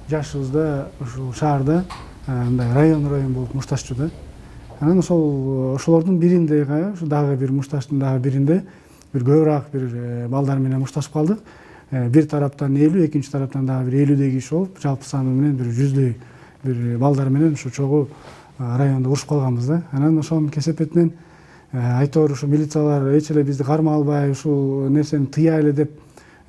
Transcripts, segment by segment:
жашыбызда ушул шаарда мындай район болуп мушташчу да. Анан ошолордун биринде ушу дагы бир мушташтын дагы биринде бир көбүрөөк бир балдар менен мушташып калдык. Бир тараптан 50, экинчи тараптан дагы бир 50 киши болуп, жалпы саны менен бир 100 бир балдар менен ушу чогуу райондо урушуп калганбыз да. Анан ошонун кесепетинен айтор ушу милициялар эч эле бизди кармай албай, ушул нерсени тыя эле деп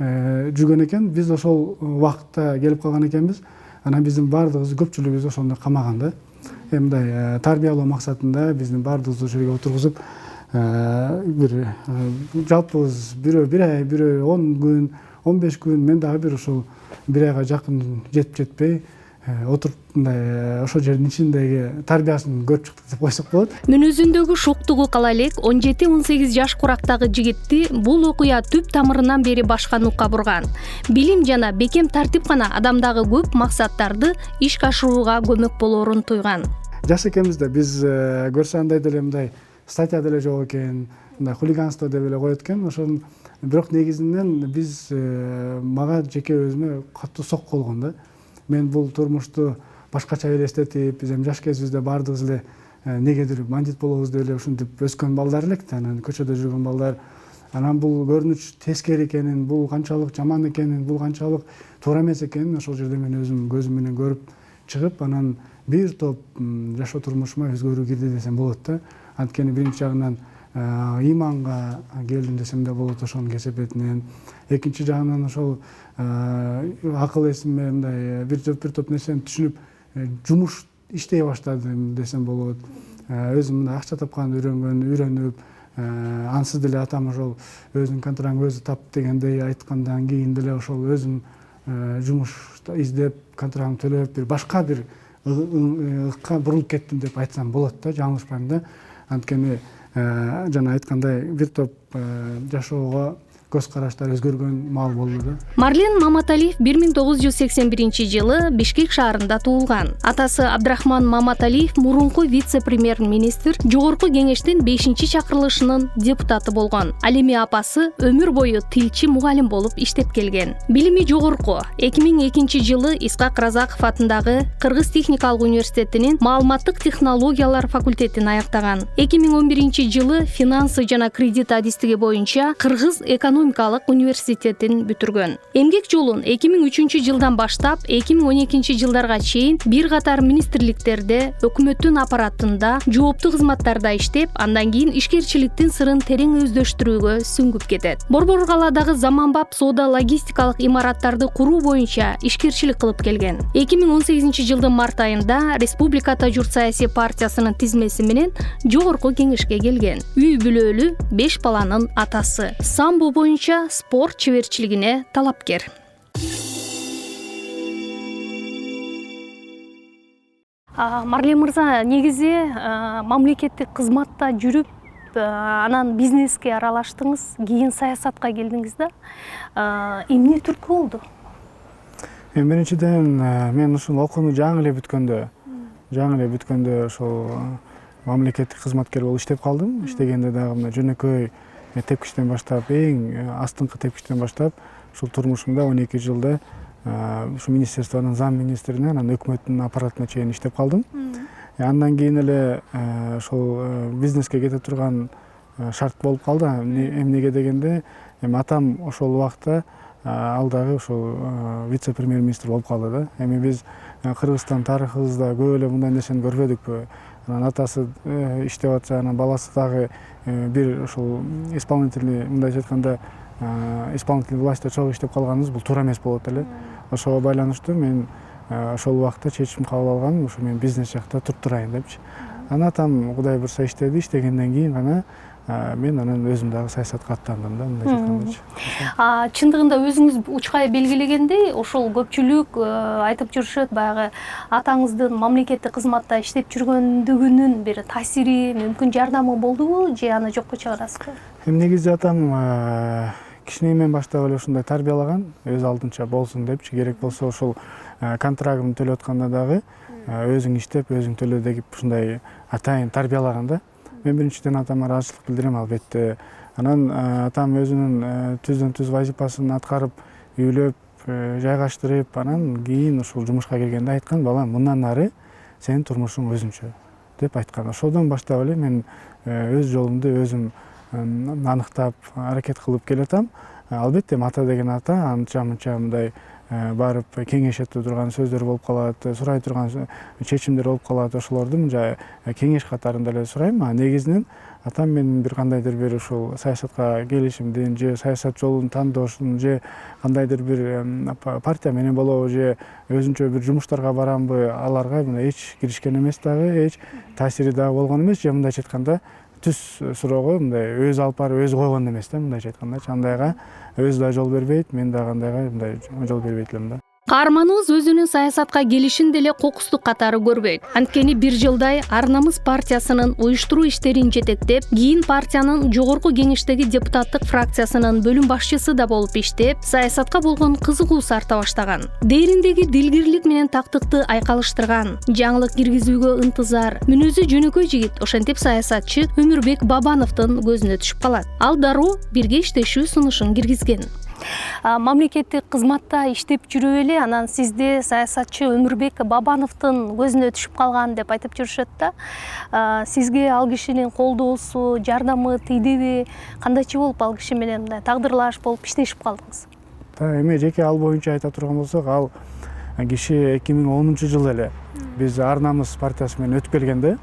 жүргөн экен. Биз ошол убакытта келип калган экенбиз. Анан биздин баардыгыбыз, көпчүлүгүбүз ошондо камаган да. Мындай тарбиялоо максатында биздин баардыгыбызды ошол жерге отургузуп, бир жалпыбыз бирөө ай, бирөө 10 күн, 15 күн, мен дагы бир ушул бир айга жакын жетпей отуруп мындай ошол жердин ичиндеги тарбиясын көрүп чыктык деп койсок болот. Мүнөзүндөгү шоктугу кала элек 17-18 жаш курактагы жигитти бул окуя түп тамырынан бери башка нукка бурган. Билим жана бекем тартип гана адамдагы көп максаттарды ишке ашырууга көмөк болоорун туйган. Жаш экенбиз биз көрсө андай деле мындай статья деле жок экен, мындай хулиганство деп эле коет экен. Ошон бирок негизинен биз мага жеке өзүмө катуу сок болгон да. Мен бул турмушту башкача элестетип, биз эми жаш кезибизде баардыгыбыз эле негедир бандит болобуз деп эле ушинтип өскөн балдар элек да, анан көчөдө жүргөн балдар. Анан бул көрүнүш тескери экенин, бул канчалык жаман экенин, бул канчалык туура эмес экенин ошол жерде мен өзүм көзүм менен көрүп чыгып, анан бир топ жашоо турмушума өзгөрүү кирди десем болот да. Анткени биринчи жагынан иманга келдим десем да болот ошонун кесепетинен. Экинчи жагынан ошол акыл эсиме мындай бир топ нерсени түшүнүп, жумуш иштей баштадым десем болот. Өзүм мындай акча тапканды үйрөнүп, ансыз деле атам ошол өзүнүн контрагын өзү тап дегендей айткандан кийин деле ошол өзүм жумуш издеп, контрагымды төлөп, бир башка бир ыкка бурулуп кеттим деп айтсам болот да, жаңылышпайм да. Анткени жана айткандай бир топ жашоого көз караштар өзгөргөн маал болду да. Марлен Маматалиев 1981-жылы Бишкек шаарында туулган. Атасы Абдрахман Маматалиев мурунку вице-премьер-министр, жогорку кеңештин 5-чакырылышынын депутаты болгон. Ал эми апасы өмүр бою тилчи мугалим болуп иштеп келген. Билими жогорку. 2002-жылы Исхак Разаков атындагы Кыргыз техникалык университетинин маалыматтык технологиялар факультетин аяктаган. 2011-жылы финансы жана кредит адистиги боюнча Кыргыз экономикалык университетин бүтүргөн. Эмгек жолун 2003 жылдан баштап 2012 жылдарга чейин бир катар министрликтерде, өкмөттүн аппаратында, жооптуу кызматтарда иштеп, андан кийин ишкерчиликтин сырын терең өздөштүрүүгө сүңгүп кетет. Борбор калаадагы заманбап соода логистикалык имараттарды куруу боюнча ишкерчилик кылып келген. 2018 жылдын март айында Республиката журт саясий партиясынын тизмеси менен жогорку кеңешке келген. Үй бүлөлүү 5 баланын атасы. Самбо боюнча спорт чеберчилигине талапкер. Марлен мырза, негизи мамлекеттик кызматта жүрүп, анан бизнеске аралаштыңыз, кийин саясатка келдиңиз да. Эмне түрткү болду? Биринчиден мен ушул окууну жаңы эле бүткөндө ошол мамлекеттик кызматкер болуп иштеп калдым. Иштегенде дагы мына жөнөкөй тепкичтен баштап, эң астыңкы тепкичтен баштап, ушул турмушумда 12 жылда ушу министерствонун зам министрине, анан өкмөттүн аппаратына чейин иштеп калдым. Андан кийин эле ошол бизнеске кете турган шарт болуп калды. Эмнеге дегенде, атам ошол убакта ал дагы ошол вице-премьер-министр болуп калды да. Эми биз Кыргызстан тарыхыбызда көп эле мындай нерсени көрбөдүкпү. Анан атасы иштеп атса, анан баласы дагы бир ошол исполнительный, мындайча айтканда, исполнительный властьта чогуу иштеп калганыбыз бул туура эмес болот эле. Ошого байланыштуу мен ошол убакта чечим кабыл алгам, ушу мен бизнес жакта туруп турайын депчи. Анан атам Кудай бурса иштеди, иштегенден кийин гана мен анан өзүм дагы саясатка аттандым да, мындай айткандачы. Чындыгында өзүңүз учкай белгилегендей, ошол көпчүлүк айтып жүрүшөт, баягы атаңыздын мамлекеттик кызматта иштеп жүргөндүгүнүн бир таасири, мүмкүн жардамы болдубу, же аны жокко чыгарасызбы? Негизи атам кичинейимден баштап эле ушундай тарбиялаган, өз алдынча болсун депчи, керек болсо ошол контрагымды төлөп атканда дагы өзүң иштеп, өзүң төлө деп ушундай атайын тарбиялаган да. Мен биринчиден атама ыраазычылык билдирем албетте. Анан атам өзүнүн түздөн түз вазифасын аткарып, үйлөп, жайгаштырып, анан кийин ушул жумушка киргенде айткан, балам, мындан ары сенин турмушуң өзүнчө деп айткан. Ошодон баштап эле мен өз жолумду өзүм аныктап аракет кылып келатам. Албетте ата деген ата анча мынча мындай барып кеңеш этип турган сөздөр болуп калат, сурай турган чечимдер болуп калат. Ошолорду мынча кеңеш катарында эле сурайм. Негизинен атам менин бир кандайдыр бир ушул саясатка келишимдин же саясат жолун тандоошун же кандайдыр бир партия менен болобу же өзүнчө бир жумуштарга барамбы, аларга мына эч киришкен эмес дагы, эч таасири дагы болгон эмес, же мындайча айтканда түз суроого мындай өз алып барып өз койгон эмес да, мындайча айткандачы. Андайга өзү да жол бербейт, мен дагы андайга мындай жол бербейт элем да. Каарманыбыз өзүнүн саясатка келишин деле кокустук катары көрбөйт. Анткени бир жылдай Ар намыс партиясынын уюштуруу иштерин жетектеп, кийин партиянын жогорку кеңештеги депутаттык фракциясынын бөлүм башчысы да болуп иштеп, саясатка болгон кызыгуусу арта баштаган. Дээриндеги дилгирлик менен тактыкты айкалыштырган, жаңылык киргизүүгө ынтызар, мүнөзү жөнөкөй жигит, ошентип саясатчы Өмүрбек Бабановдун көзүнө түшүп калат. Ал дароо бирге иштешүү сунушун киргизген. Мамлекеттик кызматта иштеп жүрүп эле анан сизде саясатчы Өмүрбек Бабановдун көзүнө түшүп калган деп айтып жүрүшөт да. Сизге ал кишинин колдоосу, жардамы тийдиби? Кандайчы болуп ал киши менен мындай тагдырлаш болуп иштешип калдыңыз? Эми жеке ал боюнча айта турган болсок, ал киши 2010-жылы эле биз Ар намыс партиясы менен өтүп келгенде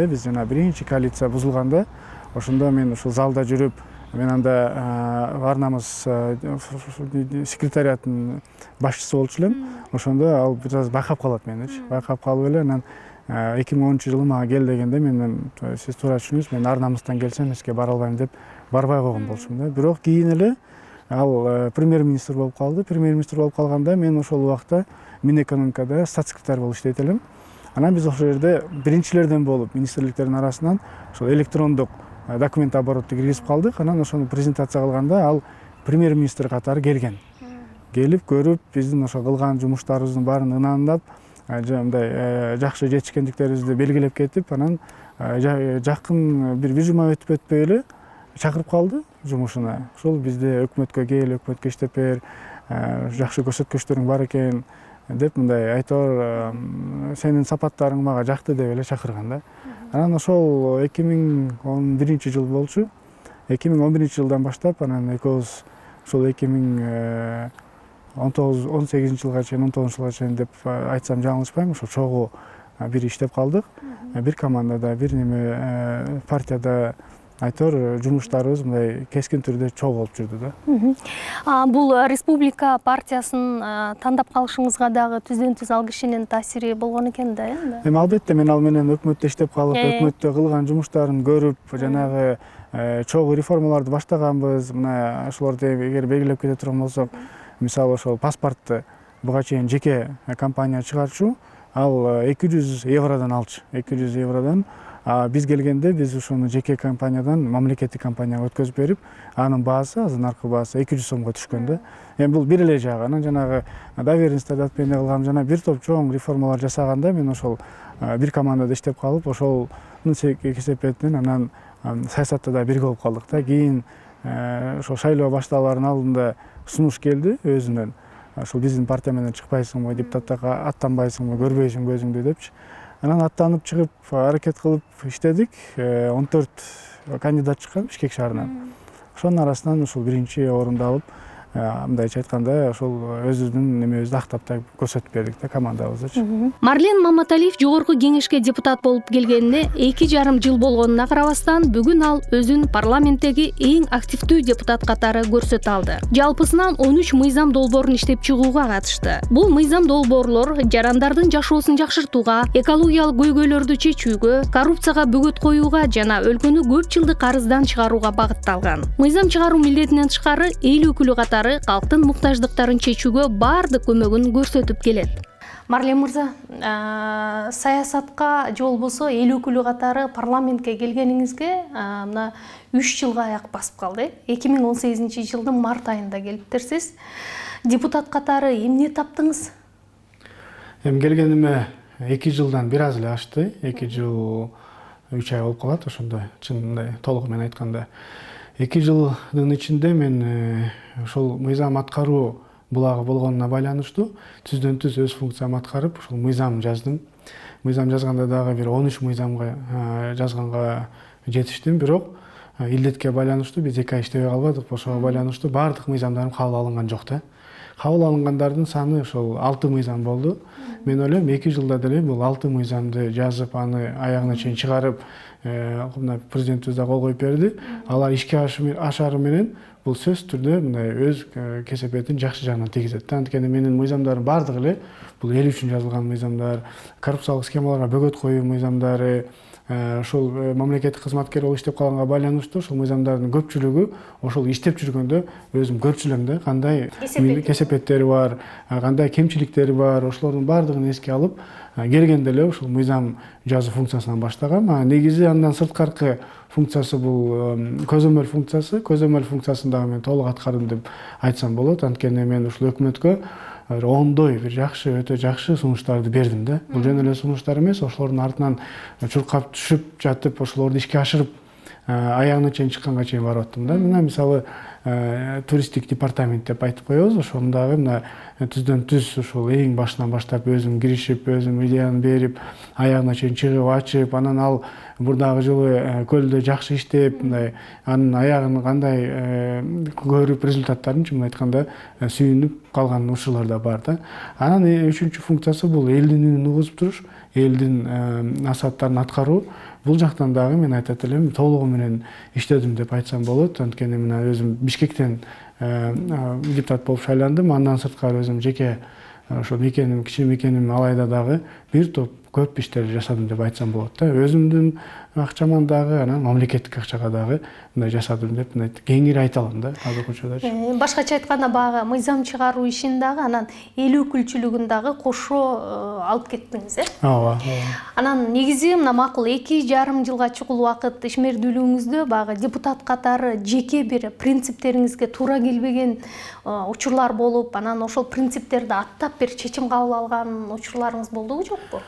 биз жана биринчи коалиция бузулганда, ошондо мен ушул залда жүрүп, мен анда Ар намыс секретариятынын башчысы болчу элем. Ошондо ал бир аз байкап калат меничи. Байкап калып эле анан 2010-жылы мага кел дегенде мен сиз туура түшүнүңүз, мен Ар намыстан келсем эске бара албайм деп барбай койгон болчумун да. Бирок кийин эле ал премьер-министр болуп калды. Премьер-министр болуп калганда мен ошол убакта Минэкономикада статс-секретарь болуп иштейт элем. Анан биз ошол жерде биринчилерден болуп министрликтердин арасынан ошол электрондук документ оборотду киргизип калдык. Анан ошону презентация кылганда ал премьер-министр катары келген. Келип көрүп, биздин ошо кылган жумуштарыбыздын баарын ынандап, мындай жакшы жетишкендиктерибизди белгилеп кетип, анан жакын бир жума өтпөй эле чакырып калды жумушуна. Ошол бизде өкмөткө кел, өкмөткө иштеп бер, жакшы көрсөткүчтөрүң бар экен деп мындай айтор, сенин сапаттарың мага жакты деп эле чакырган да. Анан ошол 2011-жыл болчу. 2011-жылдан баштап анан экөөбүз ошол 2018-жылга чейин, 19-жылга чейин деп айтсам жаңылышпайм, ошо чогуу бир иштеп калдык. Бир командада, бир неме партияда айтор жумуштарыбыз мындай кескин түрдө чогуу болуп жүрдү да. Бул республика партиясын тандап калышыңызга дагы түздөн түз ал кишинин таасири болгон экен да, э? Эми албетте мен ал менен өкмөттө иштеп калып, өкмөттө кылган жумуштарын көрүп, жанагы чогуу реформаларды баштаганбыз. Мына ошолорду эгер белгилеп кете турган болсок, мисалы ошол паспортты буга чейин жеке компания чыгарчу, ал 200 евродон алчу. 200 евродон. Биз келгенде биз ушуну жеке компаниядан мамлекеттик компанияга өткөзүп берип, анын баасы, азыркы баасы 200 сомго түшкөн да. Эми бул бир эле жагы. Анан жанагы доверенностьтарды отмене кылгам, жана бир топ чоң реформалар жасаганда мен ошол бир командада иштеп калып, ошолдун кесепетинен анан саясатта да бирге болуп калдык да. Кийин ошол шайлоо башталаардын алдында сунуш келди өзүнөн. Ошол биздин партия менен чыкпайсыңбы, депутаттыкка аттанбайсыңбы, көрбөйсүң көзүңдү депчи. Анан аттанып чыгып, аракет кылып иштедик. 14 кандидат чыккан Бишкек шаарынан. Ошонун арасынан ушул биринчи орунду алып, мындайча айтканда, ошол өзүбүздүн немебизди актап көрсөтүп бердик да командабызды. Марлен Маматалиев жогорку кеңешке депутат болуп келгенине 2,5 жыл болгонуна карабастан, бүгүн ал өзүн парламенттеги эң активдүү депутат катары көрсөтө алды. Жалпысынан 13 мыйзам долбоорун иштеп чыгууга катышты. Бул мыйзам долбоорлор жарандардын жашоосун жакшыртууга, экологиялык көйгөйлөрдү чечүүгө, коррупцияга бөгөт коюуга жана өлкөнү көп жылдык карыздан чыгарууга багытталган. Мыйзам чыгаруу милдетинен тышкары эл өкүлү катары калктын муктаждыктарын чечүүгө баардык көмөгүн көрсөтүп келет. Марлен мырза, саясатка же болбосо эл өкүлү катары парламентке келгениңизге мына 3 жылга аяк басып калды. 2018-жылдын март айында келиптерсиз. Депутат катары эмне таптыңыз? Эми келгениме 2 жылдан бир аз эле ашты. 2 жыл 3 ай болуп калат ошондой. Чын мындай толугу менен айтканда. 2 жылдын ичинде мен ошол мыйзам аткаруу булагы болгонуна байланыштуу түздөн түз өз функциямды аткарып ушул мыйзам жаздым. Мыйзам жазганда дагы бир 13 мыйзамга жазганга жетиштим, бирок илдетке байланыштуу биз 2 ай иштебей калбадык. Ошого байланыштуу баардык мыйзамдарым кабыл алынган жок да. Кабыл алынгандардын саны ошол 6 мыйзам болду. Мен ойлойм 2 жылда деле бул 6 мыйзамды жазып, аны аягына чейин чыгарып, мына президентибиз да кол коюп берди. Алар ишке ашары менен бул сөзсүз түрдө мындай өз кесепетин жакшы жагынан тийгизет. Анткени менин мыйзамдарым баардыгы эле бул эл үчүн жазылган мыйзамдар, коррупциялык схемаларга бөгөт коюу мыйзамдары, ошол мамлекеттик кызматкер болуп иштеп калганга байланыштуу ошол мыйзамдардын көпчүлүгү ошол иштеп жүргөндө өзүм көрчү элем да, кандай кесепеттери бар, кандай кемчиликтери бар, ошолордун баардыгын эске алып келгенде эле ушул мыйзам жазуу функциясынан баштагам. Негизи андан сырткаркы функциясы бул көзөмөл функциясы. Көзөмөл функциясын дагы мен толук аткардым деп айтсам болот. Анткени мен ушул өкмөткө оңдой бир жакшы, өтө жакшы сунуштарды бердим да. Бул жөн эле сунуштар эмес, ошолордун артынан чуркап түшүп жатып, ошолорду ишке ашырып аягына чейин чыкканга чейин барып аттым да. Мына мисалы туристтик департамент деп айтып коебуз. Ошондагы мына түздөн түз ушул эң башынан баштап өзүм киришип, өзүм идеяны берип, аягына чейин чыгып, ачып, анан ал бурдагы жылы көлдө жакшы иштеп, мындай анын аягын кандай көрүп результаттарын чын айтканда сүйүнүп калган учурлар да бар да. Анан үчүнчү функциясы бул элдин үнүн угузуп туруш, элдин насааттарын аткаруу. Бул жактан дагы мен айтат элем толугу менен иштедим деп айтсам болот. Анткени мына өзүм Бишкектен депутат болуп шайландым. Андан сырткары өзүм жеке ошо мекеним, кичи мекеним Алайда дагы бир топ көп иштер жасадым деп айтсам болот да. Өзүмдүн акчаман дагы, анан мамлекеттик акчага дагы мындай жасадым деп кеңири айта алам да азыркы учурдачы. Башкача айтканда багы мыйзам чыгаруу ишин дагы анан эл өкүлчүлүгүн дагы кошо алып кеттиңиз, Ооба. Анан негизи мына макул 2,5 жылга чукул убакыт ишмердүүлүгүңүздө багы депутат катары жеке бир принциптериңизге туура келбеген учурлар болуп, анан ошол принциптерди аттап бир чечим кабыл алган учурларыңыз болдубу, жокпу?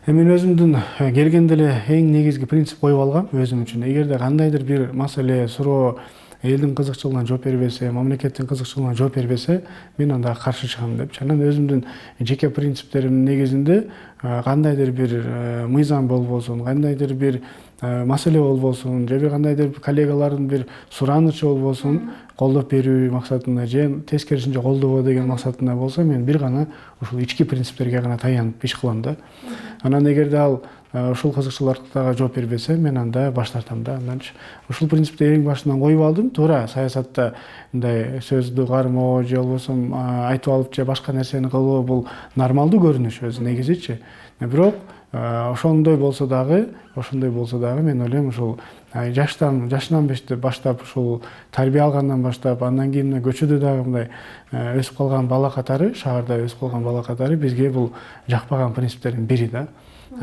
Мен өзүмдүн келгенде эле эң негизги принцип коюп алгам өзүм үчүн. Эгерде кандайдыр бир маселе, суроо элдин кызыкчылыгына жооп бербесе, мамлекеттин кызыкчылыгына жооп бербесе, мен анда каршы чыгам депчи. Анан өзүмдүн жеке принциптеримдин негизинде кандайдыр бир мыйзам болбосун, кандайдыр бир маселе болбосун, же кандайдыр коллегалардын бир суранычы болбосун, колдоп берүү максатында же тескерисинче колдобоо деген максатында болсо, мен бир гана ушул ички принциптерге гана таянып иш кылам да. Анан эгерде ал ушул кызыкчылыктарга жооп бербесе, мен анда баш тартам да. Анданчы ушул принципти эң башынан коюп алдым. Туура саясатта мындай сөздү кармоо же болбосо айтып алып же башка нерсени кылуу бул нормалдуу көрүнүш өзү негизичи. Бирок ошондой болсо дагы мен ойлойм ушул жашынан баштап ушул тарбия алгандан баштап, андан кийин көчөдө дагы мындай өсүп калган бала катары, шаарда өсүп калган бала катары бизге бул жакпаган принциптердин бири да.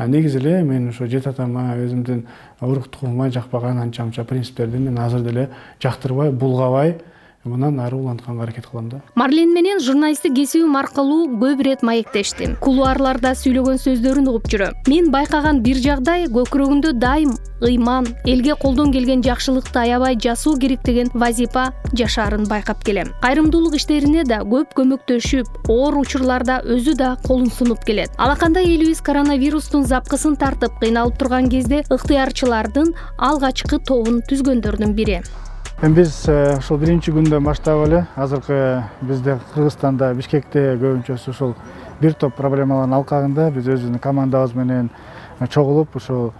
Негизи эле мен ошо жет атама, өзүмдүн урук тукумума жакпаган анча-мынча принциптерди мен азыр деле жактырбай, булгабай, мындан ары улантканга аракет кылам да. Марлен менен журналисттик кесибим аркылуу көп ирет маектештим. Кулуарларда сүйлөгөн сөздөрүн угуп жүрөм. Мен байкаган бир жагдай көкүрөгүндө дайым ыйман, элге колдон келген жакшылыкты аябай жасоо керек деген вазипа жашаарын байкап келем. Кайрымдуулук иштерине да көп көмөктөшүп, оор учурларда өзү да колун сунуп келет. Алакандай элибиз коронавирустун запкысын тартып кыйналып турган кезде ыктыярчылардын алгачкы тобун түзгөндөрдүн бири. Биз ошол биринчи күндөн баштап эле азыркы бизде Кыргызстанда, Бишкекте көбүнчөсү ушул бир топ проблемалардын алкагында биз өзүбүздүн командабыз менен чогулуп ушул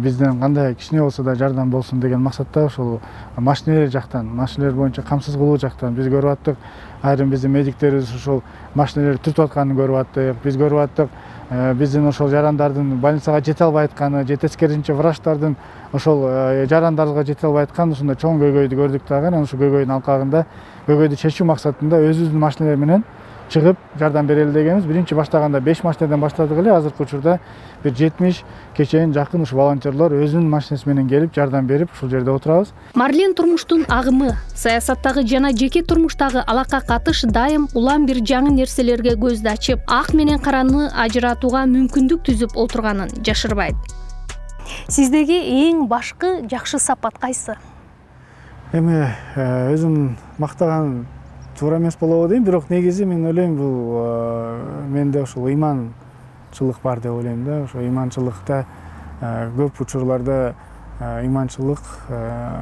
бизден кандай кичине болсо да жардам болсун деген максатта ушул машинелер боюнча камсыз кылуу жактан биз көрүп аттык. Айрым биздин медиктерибиз ушул машинелерди түртүп атканын көрүп аттык. Биз көрүп аттык биздин ошол жарандардын больницага жете албай атканы, же тескерисинче врачтардын ошол жарандарга жете албай аткан ушундай чоң көйгөйдү көрдүк дагы. Анан ушул көйгөйдүн алкагында көйгөйдү чечүү максатында өзүбүздүн машинелер менен чыгып жардам берели дегенбиз. Биринчи баштаганда 5 машинеден баштадык эле. Азыркы учурда бир 70 кечейин жакын ушу волонтерлор өзүнүн машинеси менен келип жардам берип ушул жерде отурабыз. Марлен турмуштун агымы, саясаттагы жана жеке турмуштагы алака катыш дайым улам бир жаңы нерселерге көздү ачып, ак менен караны ажыратууга мүмкүндүк түзүп отурганын жашырбайт. Сиздеги эң башкы жакшы сапат кайсы? Эми өзүм мактаган туура эмес болобу дейм, бирок негизи мен ойлойм бул менде ошол ыйманчылык бар деп ойлойм да. Ошо ыйманчылыкта көп учурларда ыйманчылык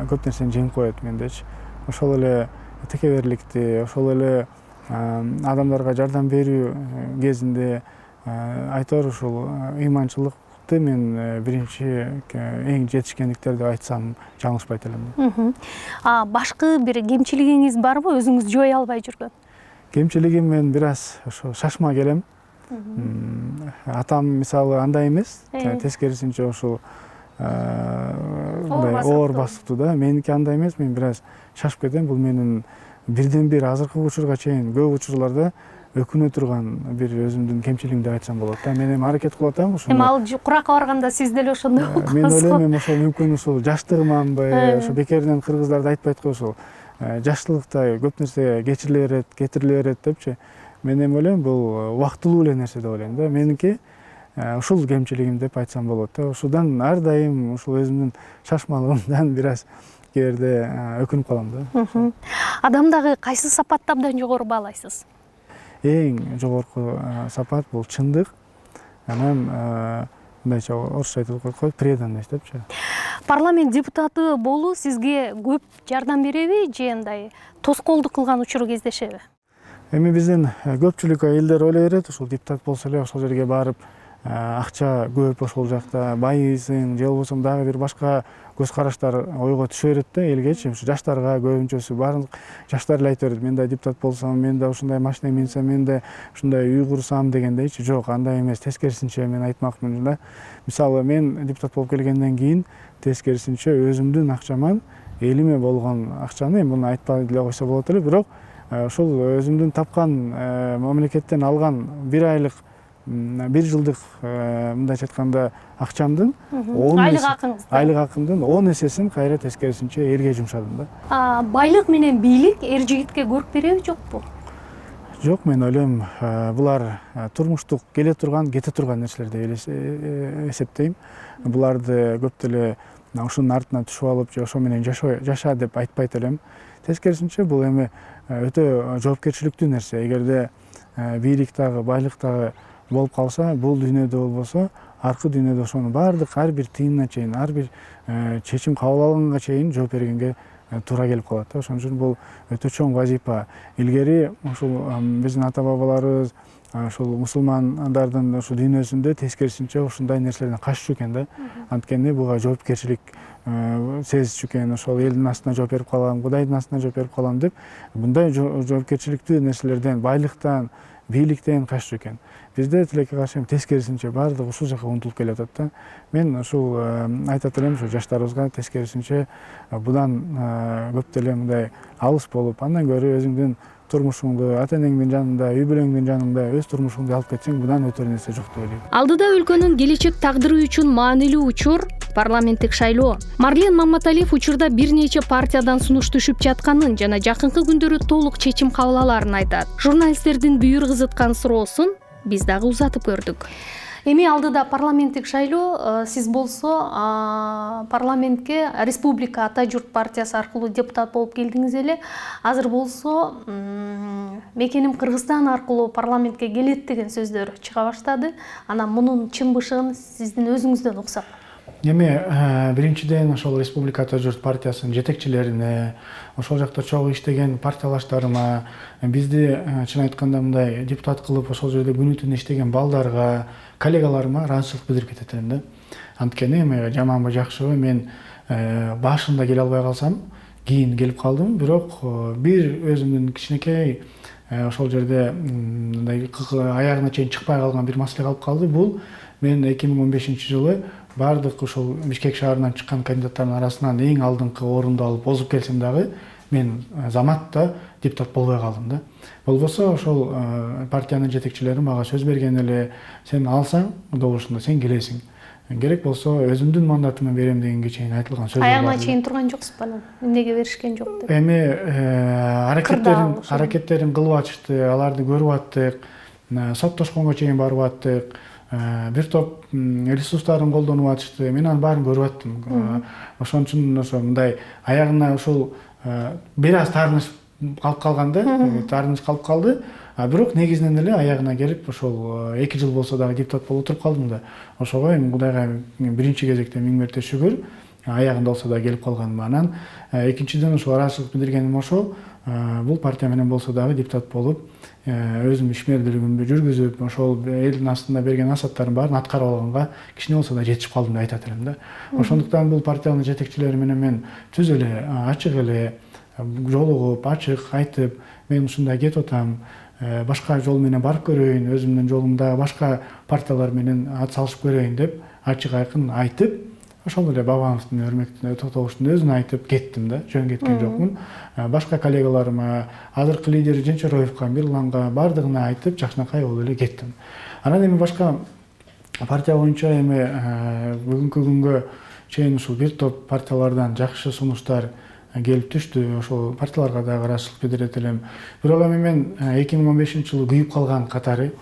көп нерсени жеңип коет мендечи. Ошол эле текеберликти, ошол эле адамдарга жардам берүү кезинде айтор ушул ыйманчылыкты мен биринчи эң жетишкендиктер деп айтсам жаңылышпайт элем. Башкы бир кемчилигиңиз барбы, өзүңүз жой албай жүргөн? Кемчилигим мен бир аз ошо шашма келем. Атам мисалы андай эмес, тескерисинче ошол оор басыктуу да. Меники андай эмес, мен бир аз шашып кетем. Бул менин бирден бир азыркы учурга чейин көп учурларда өкүнө турган бир өзүмдүн кемчилигим деп айтсам болот да. Мен эми аракет кылып атам ушуну. Эми ал куракка барганда сиз деле ошондой болуп мен каласыз. ойлойм, ошол мүмкүн ушул жаштыгыманбы, ошо бекеринен кыргыздарды айтпайт го ушул жаштылыкта көп нерсе кечириле берет, кетириле берет депчи. Мен эми ойлойм бул убактылуу эле нерсе деп ойлойм да. Меники ушул кемчилигим деп айтсам болот да. Ушудан ар дайым ушул өзүмдүн шашмалыгымдан бир аз кээде өкүнүп калам да. Адамдагы кайсы сапатты абдан жогору баалайсыз? Эң жогорку сапат бул чындык. Анан мындайча орусча айтып коет, преданность депчи. Парламент депутаты болуу сизге көп жардам береби же андай тоскоолдук кылган учуру кездешеби? Эми биздин көпчүлүк элдер ойлой берет, ушул депутат болсо эле ошол жерге барып акча көп ошол жакта байыйсың, же болбосо дагы бир башка көз караштар ойго түшө берет да элгечи. Ушу жаштарга көбүнчөсү баардык жаштар эле айта берет, мен да депутат болсом, мен да ушундай машина минсем, мен да ушундай үй курсам дегендейчи. Жок, андай эмес. Тескерисинче мен айтмакмын да. Мисалы мен депутат болуп келгенден кийин тескерисинче өзүмдүн акчаман элиме болгон акчаны, эми муну айтпай деле койсо болот эле, бирок ошол өзүмдүн тапкан мамлекеттен алган бир айлык, бир жылдык мындайча айтканда акчамдын айлык акымдын 10 эсесин кайра тескерисинче элге жумшадым да. Байлык менен бийлик эр жигитке көрк береби, жокпу? Жок, мен ойлойм, булар турмуштук келе турган, кете турган нерселер деп эсептейм. Буларды көп деле ушунун артынан түшүп алып, же ошо менен жаша деп айтпайт элем. Тескерисинче бул эми өтө жоопкерчиликтүү нерсе. Эгерде бийлик дагы, байлык дагы болуп калса, бул дүйнөдө болбосо, аркы дүйнөдө ошонун баардык ар бир тыйынына чейин, ар бир чечим кабыл алганга чейин жооп бергенге туура келип калат да. Ошон үчүн бул өтө чоң вазипа. Илгери ушул биздин ата бабаларыбыз ушул мусулмандардын ушу дүйнөсүндө тескерисинче ушундай нерселерден каччу экен да. Анткени буга жоопкерчилик сезичү экен, ошол элдин астына жооп берип калам, Кудайдын астына жооп берип калам деп, мындай жоопкерчиликтүү нерселерден, байлыктан, бийликтен каччу экен. Бизде тилекке каршы тескерисинче баардыгы ушул жака умтулуп келатат да. Мен ушул айтат элем, ушу жаштарыбызга тескерисинче будан көп деле мындай алыс болуп, андан көрө өзүңдүн турмушуңду, ата энеңдин жанында, үй бүлөңдүн жанында өз турмушуңду алып кетсең, будан өтөр нерсе жок деп ойлойм. Алдыда өлкөнүн келечек тагдыры үчүн маанилүү учур парламенттик шайлоо. Марлен Маматалиев учурда бир нече партиядан сунуш түшүп жатканын жана жакынкы күндөрү толук чечим кабыл алаарын айтат. Журналисттердин бүйүр кызыткан суроосун биз дагы узатып көрдүк. Эми алдыда парламенттик шайлоо, сиз болсо парламентке Республика Ата журт партиясы аркылуу депутат болуп келдиңиз эле. Азыр болсо мекеним Кыргызстан аркылуу парламентке келет деген сөздөр чыга баштады. Анан мунун чын бышыгын сиздин өзүңүздөн уксак. Эми биринчиден ошол Республика Ата журт партиясынын жетекчилерине, ошол жакта чогуу иштеген партиялаштарыма, бизди чын айтканда мындай депутат кылып ошол жерде күнү түнү иштеген балдарга, коллегаларыма ыраазычылык билдирип кетет элем да. Анткени эми жаманбы жакшыбы мен башында келе албай калсам, кийин келип калдым, бирок бир өзүмдүн кичинекей ошол жерде мындай аягына чейин чыкпай калган бир маселе калып калды. Бул мен 2015-жылы баардык ушул Бишкек шаарынан чыккан кандидаттардын арасынан эң алдыңкы орунду алып озуп келсем дагы мен заматта депутат болбой калдым да. Болбосо ошол партиянын жетекчилери мага сөз берген эле, сен алсаң добушунда сен келесиң. Керек болсо өзүмдүн мандатымды берем дегенге чейин айтылган сөздөр бар. Аягына чейин турган жоксузбу анан? Эмнеге беришкен жок деп? Эми аракеттерин кылып атышты, аларды көрүп аттык, соттошконго чейин барып аттык. Бир топ ресурстарын колдонуп атышты. Мен анын баарын көрүп аттым. Ошон үчүн ошо мындай аягына ушул бир аз таарынып калып калганда, таарыныч калып калды. Бирок негизинен эле аягына келип ошол 2 жыл болсо дагы депутат болуп отуруп калдым да. Ошого эми Кудайга биринчи кезекте миң мерте шүгүр, аягында болсо да келип калганыма. Анан экинчиден ошол ыраазычылык билдиргеним ошол, бул партия менен болсо дагы депутат болуп, өзүм ишмердүүлүгүмдү жүргүзүп, ошол элдин астында берген насааттардын баарын аткарып алганга кичине болсо да жетишип калдым деп айтат элем да. Ошондуктан бул партиянын жетекчилери менен мен түз эле, ачык эле жолугуп, ачык айтып, мен ушундай кетип атам, башка жол менен барып көрөйүн, өзүмдүн жолумда башка партиялар менен ат салышып көрөйүн деп ачык айкын айтып, ошол эле Бабановдун, Өрмектин, Токтогуштун өзүн айтып кеттим да, жөн кеткен жокмун. Башка коллегаларыма, азыркы лидер Женчароевго, Мирланга бардыгына айтып, жакшынакай болуп эле кеттим. Анан эми башка партия боюнча эми бүгүнкү күнгө чейин ушул бир топ партиялардан жакшы сунуштар келип түштү. Ошол партияларга дагы ыраазычылык билдирет элем. Бирок эми мен 2015-жылы күйүп калган катары,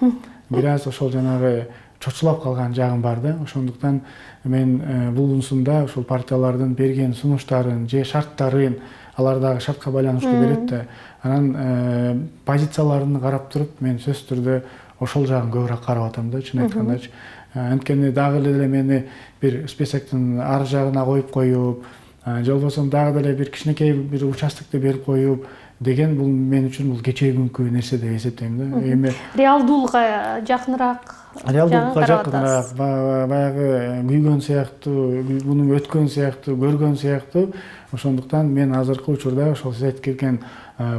бир аз ошол жанагы чочулап калган жагым бар да. Ошондуктан мен булунсунда ошол партиялардын берген сунуштарын же шарттарын, алар дагы шартка байланыштуу берет да. Анан позицияларын карап туруп, мен сөзсүз түрдө ошол жагын көбүрөөк карап атам да, чын айткандачы. Анткени дагы эле мени бир списоктун ар жагына коюп, же болбосо дагы деле бир кичинекей бир участокти берип коюп деген, бул мен үчүн бул кечээгүнкү нерсе деп эсептейм да. Эми реалдуулукка жакыныраак, реалдуулукка жакыныраак, баягы күйгөн сыяктуу, мунун өткөн сыяктуу, көргөн сыяктуу. Ошондуктан мен азыркы учурда ошол сиз айтып кеткен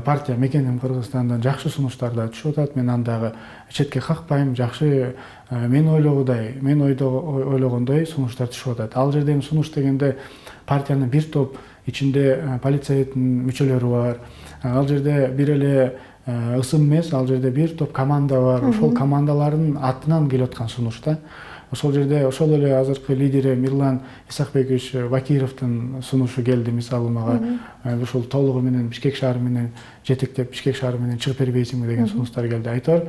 партия Мекеним Кыргызстандан жакшы сунуштар да түшүп атат. Мен андагы четке какпайм, жакшы мен ойлогондой сунуштар түшүп атат. Ал жерде сунуш дегенде партиянын бир топ ичинде полицейдин мүчөлөрү бар. Ал жерде бир эле ысым эмес, ал жерде бир топ команда бар. Ошол командалардын атынан келип аткан сунуш да. Ошол жерде ошол эле азыркы лидери Мирлан Исакбекович Бакировдун сунушу келди, мисалы мага. Ушул толугу менен Бишкек шаары менен жетектеп, Бишкек шаары менен чыгып бербейсиңби деген сунуштар келди. Айтор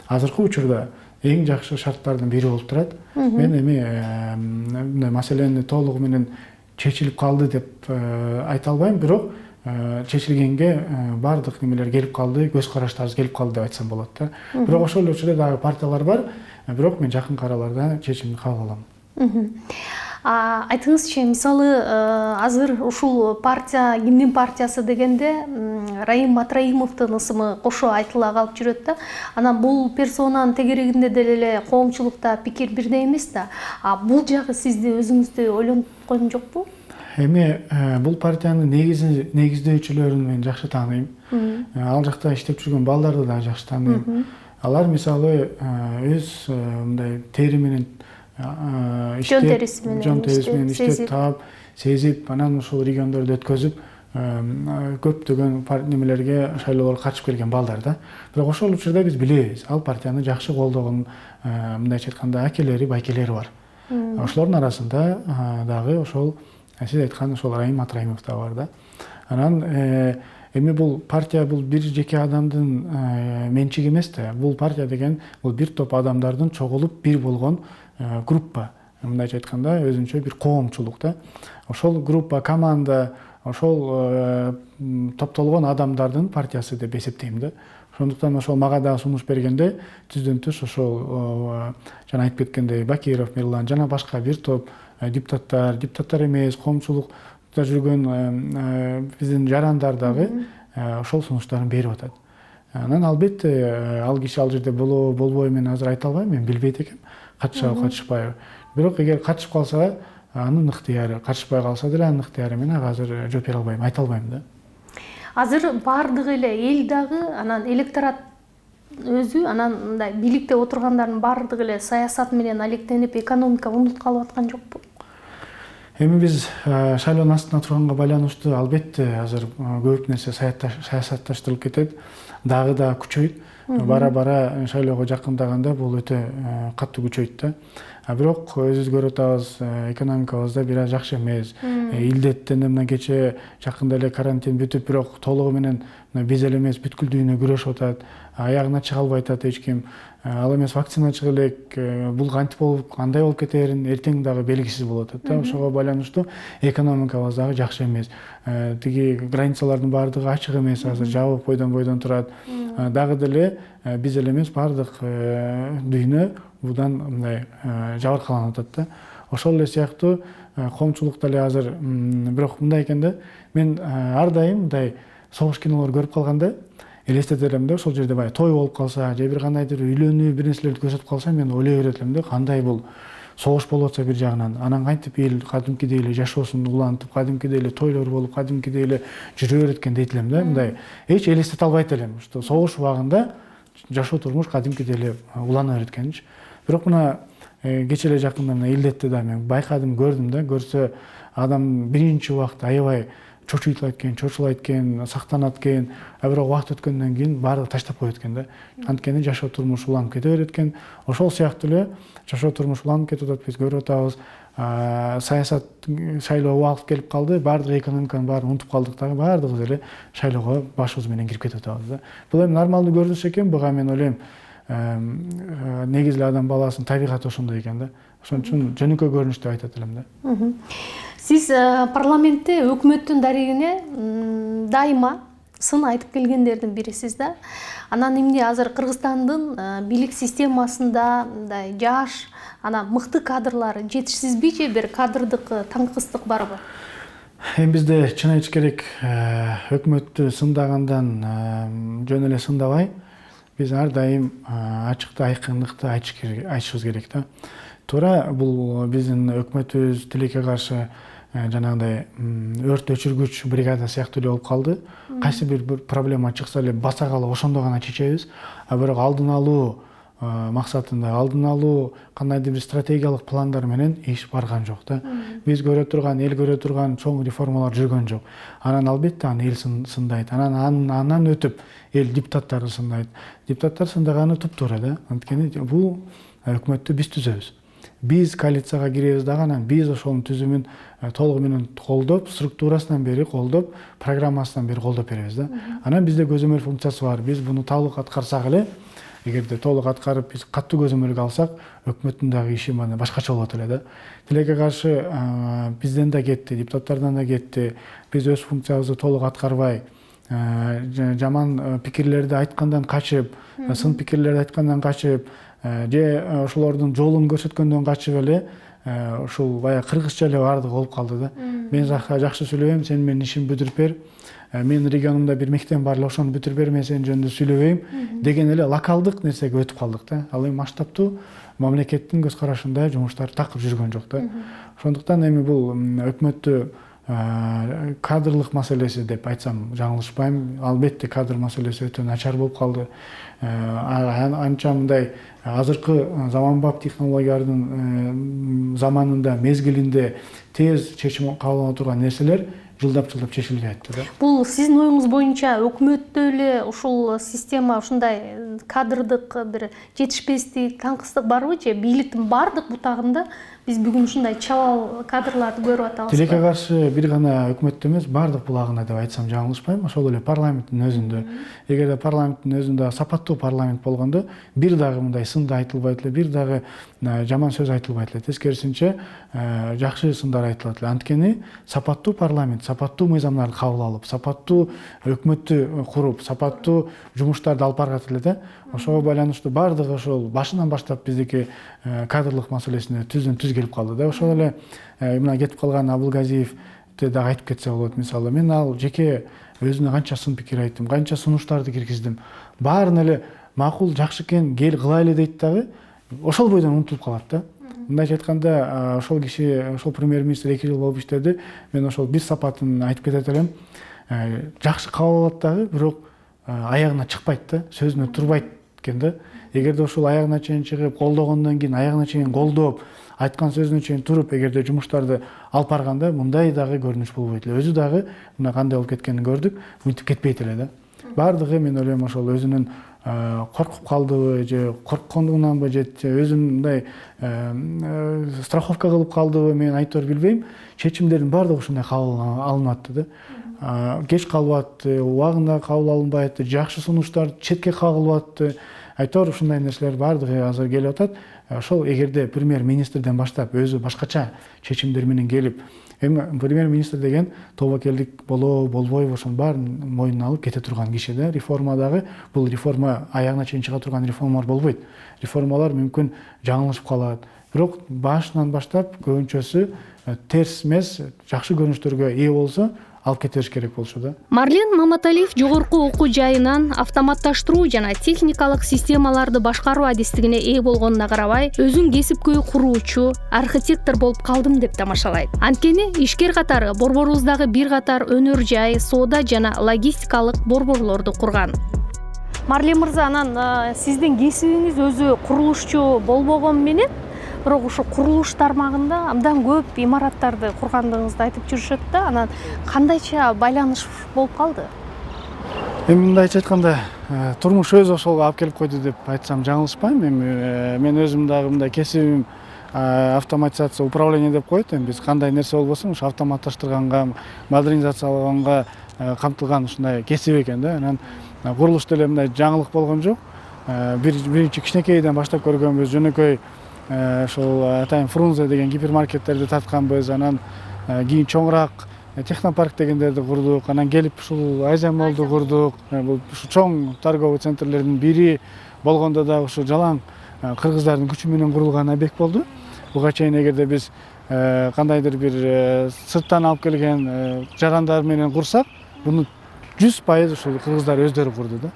азыркы учурда эң жакшы шарттардын бири болуп турат. Мен эми маселени толугу менен чечилип калды деп айта албайм, бирок чечилгенге бардык немелер келип калды, көз караштарыбыз келип калды деп айтсам болот да. Бирок ошол эле учурда дагы партиялар бар, бирок мен жакын араларда чечимди кабыл алам. Айтыңызчы, мисалы азыр ушул партия, кимдин партиясы дегенде Раим Матраимовдун ысымы кошо айтыла калып жүрөт да. Анан бул персонанын тегерегинде деле коомчулукта пикир бирдей эмес да. Бул жагы сизди өзүңүздү ойлонуп койгон жокпу? Эми бул партиянын негиздөөчүлөрүн мен жакшы тааныйм. Ал жакта иштеп жүргөн балдарды да жакшы тааныйм. Алар мисалы өз мындай тери менен жон терisi менен иштеп таап, сезип, анан ушул региондордо өткөзүп, көптөгөн немелерге, шайлоолорго катышып келген балдар да. Бирок ошол учурда биз билебиз, ал партияны жакшы колдогон, мындайча айтканда, акелери, байкелери бар. Ошолордун арасында дагы ошол сиз айткан ошол Раим Матраимов да бар да. Анан эми бул партия бул бир жеке адамдын менчиги эмес да. Бул партия деген бул бир топ адамдардын чогулуп бир болгон группа. Мындайча айтканда, өзүнчө бир коомчулук да. Ошол группа, команда, ошол топтолгон адамдардын партиясы деп эсептейм да. Ошондуктан ошол мага да сунуш бергенде түздөн түз ошол жана айтып кеткендей Бакиров, Мирлан жана башка бир топ депутаттар эмес, коомчулукта жүргөн биздин жарандар дагы ошол сунуштарын берип атат. Анан албетте ал киши ал жерде болбойбу мен азыр айта албайм, мен билбейт экенм, катышабы, катышпайбы. Бирок эгер катышып калса, анын ыктыяры, катышпай калса деле анын ыктыяры, мен ага азыр жооп бере албайм, айта албайм да. Азыр бардыгы эле эл дагы, анан электорат өзү, анан мындай бийликте отургандардын бардыгы эле саясат менен алектенип, экономика унут калып аткан жокпу? Эми биз шайлоонун астында турганга байланыштуу албетте азыр көп нерсе саясатташтырылып кетет, дагы да күчөйт. Бара-бара шайлоого жакындаганда бул өтө катуу күчөйт да. Бирок өзүбүз көрүп атабыз, экономикабызда бир аз жакшы эмес. Илдеттен мына кече жакында эле карантин бүтүп, бирок толугу менен биз эле эмес бүткүл дүйнө күрөшүп атат. Аягына чыга албай атат эч ким. ал эмес вакцина чыга элек бул кантип болуп кандай болуп кетерин эртең дагы белгисиз болуп атат да. Ошого байланыштуу экономикабыз дагы жакшы эмес. Тиги границалардын баардыгы ачык эмес, азыр жабык бойдон турат. Дагы деле биз эле эмес, баардык дүйнө будан мындай жабыркаланып атат да. Ошол эле сыяктуу коомчулукта эле азыр бирок мындай экен да, мен ар дайым мындай согуш кинолор көрүп калганда элестете элем да, ошол жерде баягы той болуп калса же бир кандайдыр үйлөнүү бир нерселерди көрсөтүп калса мен ойлой берет элем да, кандай бул согуш болуп атса бир жагынан, анан кантип эл кадимкидей эле жашоосун улантып, кадимкидей эле тойлор болуп, кадимкидей эле жүрө берет экен дейт элем да. Мындай эч элестете албайт элем, что согуш убагында жашоо турмуш кадимкидей эле улана берет экенчи. Бирок мына кече эле жакында мына Илдетте да мен байкадым, көрдүм да. Көрсө адам биринчи убакта аябай чочуйтулат экен, чочулайт экен, сактанат экен, бирок убакыт өткөндөн кийин баардыгы таштап коет экен да. Анткени жашоо турмуш уланып кете берет экен. Ошол сыяктуу эле жашоо турмуш уланып кетип атат, биз көрүп атабыз. Саясат шайлоо убакыт келип калды, баардык экономиканын баарын унутуп калдык дагы, баардыгыбыз эле шайлоого башыбыз менен кирип кетип атабыз да. Бул эми нормалдуу көрүнүш экен, буга мен ойлойм негизи эле адам баласынын табигаты ошондой экен да. Ошон үчүн жөнөкөй көрүнүш деп айтат элем да. Сиз парламентте өкмөттүн дарегине дайыма сын айтып келгендердин бирисиз да. Анан эмне азыр Кыргызстандын бийлик системасында мындай жаш, анан мыкты кадрлары жетишсизби же бир кадрдык таңкыстык барбы? Эми бизде чын айтыш керек, өкмөттү сындагандан жөн эле сындабай, биз ар дайым ачыкты, айкындыкты айтышыбыз керек да. Туура бул биздин өкмөтүбүз тилекке каршы жанагындай өрт өчүргүч бригада сыяктуу эле болуп калды. Кайсы бир проблема чыкса эле баса калып ошондо гана чечебиз. Бирок алдын алуу максатында, алдын алуу кандайдыр бир стратегиялык пландар менен иш барган жок да. Биз көрө турган, эл көрө турган чоң реформалар жүргөн жок. Анан албетте аны эл сындайт. Анан өтүп эл депутаттарды сындайт. Депутаттар сындаганы туптуура да. Анткени бул өкмөттү биз түзөбүз. Биз коалицияга киребиз дагы, анан биз ошонун түзүмүн толугу менен колдоп, структурасынан бери колдоп, программасынан бери колдоп беребиз да. Анан бизде көзөмөл функциясы бар. Биз буну толук аткарсак эле, эгерде толук аткарып биз каттуу көзөмөлгө алсак, өкмөттүн дагы иши мына башкача болот эле да. Тилекке каршы бизден да кетти, депутаттардан да кетти. Биз өз функциябызды толук аткарбай, жаман пикирлерди айткандан качып, сын пикирлерди айткандан качып, же ошолордун жолун көрсөткөндөн качып эле ушул баягы кыргызча эле баардыгы болуп калды да. Мен жакшы сүйлөбөйм, сен менин ишимди бүтүрүп бер. Мен регионумда бир мектеп бар эле, ошону бүтүрүп бер, мен сенин жөнүндө сүйлөбөйм деген эле локалдык нерсеге өтүп калдык да. Ал эми масштабтуу мамлекеттин көз карашында жумуштар такыр жүргөн жок да. Ошондуктан эми бул өкмөттү кадрлык маселеси деп айтсам жаңылышпайм. Албетте кадр маселеси өтө начар болуп калды. Анча мындай азыркы заманбап технологиялардын заманында, мезгилинде тез чечим кабыл ала турган нерселер жылдап чечилбей атты да. Бул сиздин оюңуз боюнча өкмөттө эле ушул система ушундай кадрдык бир жетишпестик, таңкыстык барбы же бийликтин бардык бутагында биз бүгүн ушундай чабал кадрларды көрүп атабызбы? Тилекке каршы бир гана өкмөттө эмес, бардык булагына деп айтсам жаңылышпайм. Ошол эле парламенттин өзүндө. Эгерде парламенттин өзүндө сапаттуу парламент болгондо бир дагы мындай сынды айтылбайт эле, бир дагы жаман сөз айтылбайт эле. Тескерисинче жакшы сындар айтылат эле. Анткени сапаттуу парламент, сапаттуу мыйзамдарды кабыл алып, сапаттуу өкмөттү куруп, сапаттуу жумуштарды алып баргат эле да. Ошого байланыштуу бардыгы ошол башынан баштап биздики кадрлык маселесине түздөн түз келип калды да. Ошол эле мына кетип калган Абылгазиев дагы айтып кетсе болот. Мисалы мен ал жеке өзүнө канча сын пикир айттым, канча сунуштарды киргиздим. Баарын эле макул, жакшы экен, кел кылайлы дейт дагы, ошол бойдон унутулуп калат да. Мындайча айтканда, ошол киши, ошол премьер-министр 2 жыл болуп иштеди. Мен ошол бир сапатын айтып кетет элем. Жакшы кабыл алат дагы, бирок аягына чыкпайт да, сөзүнө турбайт экен да. Эгерде ошол аягына чейин чыгып, колдогондон кийин аягына чейин колдоп, айткан сөзүнө чейин туруп, эгерде жумуштарды алып барганда, мындай дагы көрүнүш болбойт эле. Өзү дагы мына кандай болуп кеткенин көрдүк, мынтип кетпейт эле да. Бардыгы мен ойлойм ошол өзүнүн коркуп калдыбы же корккондугунанбы же өзүн мындай страховка кылып калдыбы, мен айтор билбейм. Чечимдердин бардыгы ушундай кабыл алынып атты да. Кеч калып атты, убагында кабыл алынбай атты, жакшы сунуштар четке кагылып атты. айтор ушундай нерселер баардыгы азыр келип атат. Ошол эгерде премьер-министрден баштап өзү башкача чечимдер менен келип, эми премьер-министр деген тобокелдик болбойбу ошонун баарын мойнуна алып кете турган киши да. Реформадагы бул реформа аягына чейин чыга турган реформалар болбойт. Реформалар мүмкүн жаңылышып калат. Бирок башынан баштап көбүнчөсү терс эмес, жакшы көрүнүштөргө ээ болсо алып кетиш керек болчу да. Марлен Маматалиев жогорку окуу жайынан автоматташтыруу жана техникалык системаларды башкаруу адистигине ээ болгонуна карабай, өзүн кесипкөй куруучу, архитектор болуп калдым деп тамашалайт. Анткени ишкер катары борборубуздагы бир катар өнөр жай, соода жана логистикалык борборлорду курган. Марлен мырза, анан сиздин кесибиңиз өзү курулушчу болбогон менен, бирок ушу курулуш тармагында абдан көп имараттарды кургандыгыңызды айтып жүрүшөт да. Анан кандайча байланыш болуп калды? Эми мындайча айтканда, турмуш өзү ошол алып келип койду деп айтсам жаңылышпайм. Эми мен өзүм дагы мындай кесибим автоматизация, управление деп коет. Эми биз кандай нерсе болбосун ушу автоматташтырганга, модернизациялаганга камтылган ушундай кесип экен да. Анан курулуш деле мындай жаңылык болгон жок. Биринчи кичинекейден баштап көргөнбүз, жөнөкөй ошол атайын Фрунзе деген гипермаркеттерди тартканбыз. Анан кийин чоңураак технопарк дегендерди курдук. Анан келип ушул Айзамолду курдук. Бул ушу чоң торговый центрлердин бири болгондо да ушу жалаң кыргыздардын күчү менен курулган объект болду. Буга чейин эгерде биз кандайдыр бир сырттан алып келген жарандар менен курсак, буну 100% ушул кыргыздар өздөрү курду да.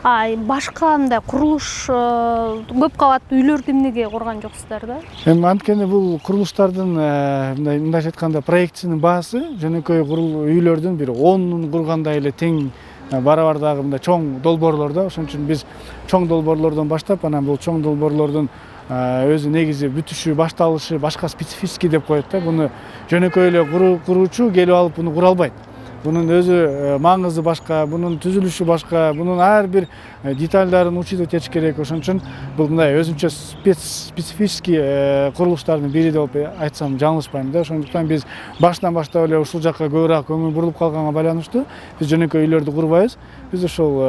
Башка мындай курулуш көп кабаттуу үйлөрдү эмнеге курган жоксуздар да? Эми анткени бул курулуштардын мындайча айтканда проектисинин баасы жөнөкөй үйлөрдүн бир 10 кургандай эле тең барабардагы мындай чоң долбоорлор да. Ошон үчүн биз чоң долбоорлордон баштап, анан бул чоң долбоорлордун өзү негизи бүтүшү, башталышы башка специфический деп коет да. Буну жөнөкөй эле куруучу келип алып буну кура албайт. Bunun özü mаңызы башка, bunun түзүлүшү башка, bunun ар бир детальдарын учитывать этиш керек. Ошон үчүн бул мындай өзүнчө специфический курулуштардын бири деп айтсам жаңылышпайм да. Ошондуктан биз башынан баштап эле ушул жакка көбүрөөк көңүл бурулуп калганга байланыштуу биз жөнөкөй үйлөрдү курбайбыз. Биз ошол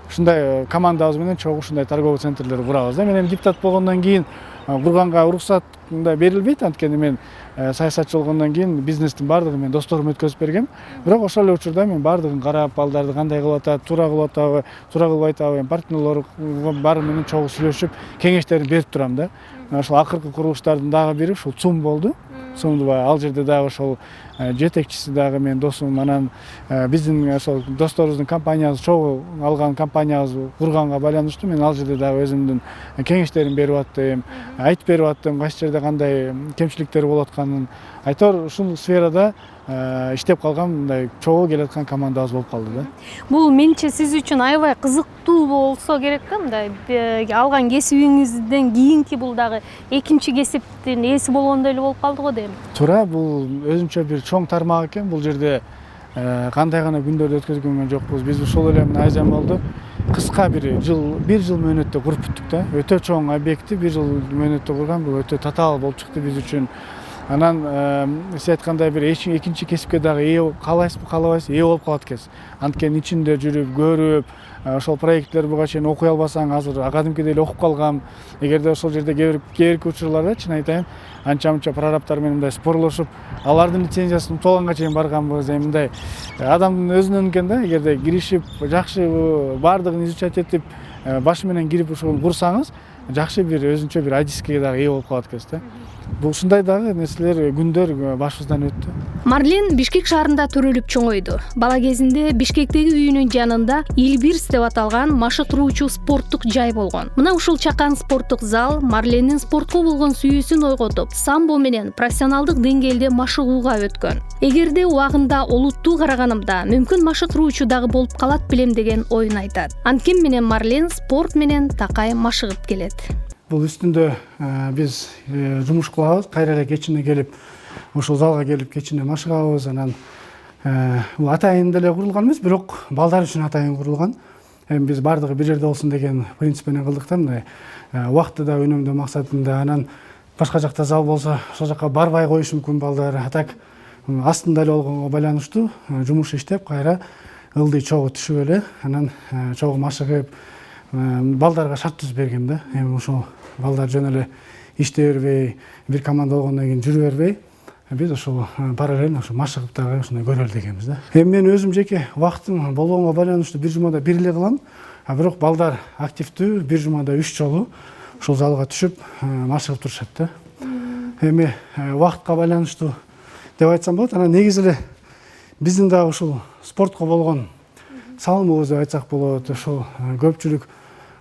ушундай командабыз менен чогуу ушундай торговый центрлерди курабыз да. Мен эми депутат болгондон кийин курганга уруксат мындай берилбейт, анткени мен саясатчы болгондон кийин бизнестин баардыгын мен досторум өткөзүп бергем. Бирок ошол эле учурда мен баардыгын карап, балдарды кандай кылып атат, туура кылып атабы, туура кылбай атабы, партнерлор баары менен чогуу сүйлөшүп, кеңештерин берип турам да. Ошол акыркы курулуштардын дагы бири ушул ЦУМ болду. ЦУМду ал жерде дагы ошол жетекчиси дагы мен досум. Анан биздин ошол досторубуздун компаниябыз, чогуу алган компаниябыз курганга байланыштуу мен ал жерде дагы өзүмдүн кеңештерин берип аттым, айтып берип аттым, кайсы жерде кандай кемчиликтер болуп атканын. Айтор ушул сферада иштеп калган мындай чогуу келаткан командабыз болуп калды да. Бул менче сиз үчүн аябай кызыктуу болсо керек да, мындай алган кесибиңизден кийинки бул дагы экинчи кесиптин ээси болгондой эле болуп калды го дейм. Туура, бул өзүнчө бир чоң тармак экен. Бул жерде кандай гана күндөрдү өткөзгөн жокпуз. Биз ушул эле мына Айзамолду кыска бир жыл мөөнөттө куруп бүттүк да. Өтө чоң объектти бир жыл мөөнөттө курган, бул өтө татаал болуп чыкты биз үчүн. Анан сиз айткандай бир экинчи кесипке дагы ээ каалайсызбы, каалабайсызбы, ээ болуп калат экенсиз. Анткени ичинде жүрүп, көрүп, ошол проекттер буга чейин окуй албасаң, азыр академикеде эле окуп калгам. Эгерде ошол жерде кээ учурларда чын айтайын, анча-мынча прорабтар менен мындай спорлошуп, алардын лицензиясын утуп чейин барганбыз. Эми мындай адамдын өзүнөн экен да, эгерде киришип, жакшы баардыгын изучать этип, башы менен кирип ушуну курсаңыз, жакшы бир өзүнчө бир адискеге дагы ээ болуп калат экенсиз да. Бул ушундай дагы нерселер, күндөр башыбыздан өттү. Марлен Бишкек шаарында төрөлүп чоңойду. Бала кезинде Бишкектеги үйүнүн жанында Илбирс деп аталган машыктыруучу спорттук жай болгон. Мына ушул чакан спорттук зал Марлендин спортко болгон сүйүүсүн ойготуп, самбо менен профессионалдык деңгээлде машыгууга өткөн. Эгерде убагында олуттуу караганымда, мүмкүн машыктыруучу дагы болуп калат белем деген оюн айтат. Анткени менен Марлен спорт менен такай машыгып келет. Бул үстүндө биз жумуш кылабыз, кайра эле кечине келип, ушул залга келип кечине машыгабыз. Анан бул атайын деле курулган эмес, бирок балдар үчүн атайын курулган. Эми биз баардыгы бир жерде болсун деген принцип менен кылдык да, мындай убакытты да үнөмдөө максатында. Анан башка жакта зал болсо, ошол жака барбай коюшу мүмкүн балдар. Атак астында эле болгонго байланыштуу жумуш иштеп, кайра ылдый чогуу түшүп эле, анан чогуу машыгып, балдарга шарт түзүп бергем да. Эми ошол балдар жөн эле иштей бербей, бир команда болгондон кийин жүрө бербей, биз ошол параллельно ошо машыгып дагы ушундай көрөлү дегенбиз да. Эми мен өзүм жеке убактым болгонго байланыштуу бир жумада бир эле кылам. Бирок балдар активдүү, бир жумада 3 жолу ушул залга түшүп машыгып турушат да. Эми убактка байланыштуу деп айтсам болот. Анан негизи эле биздин дагы ушул спортко болгон салымыбыз деп айтсак болот. Ошол көпчүлүк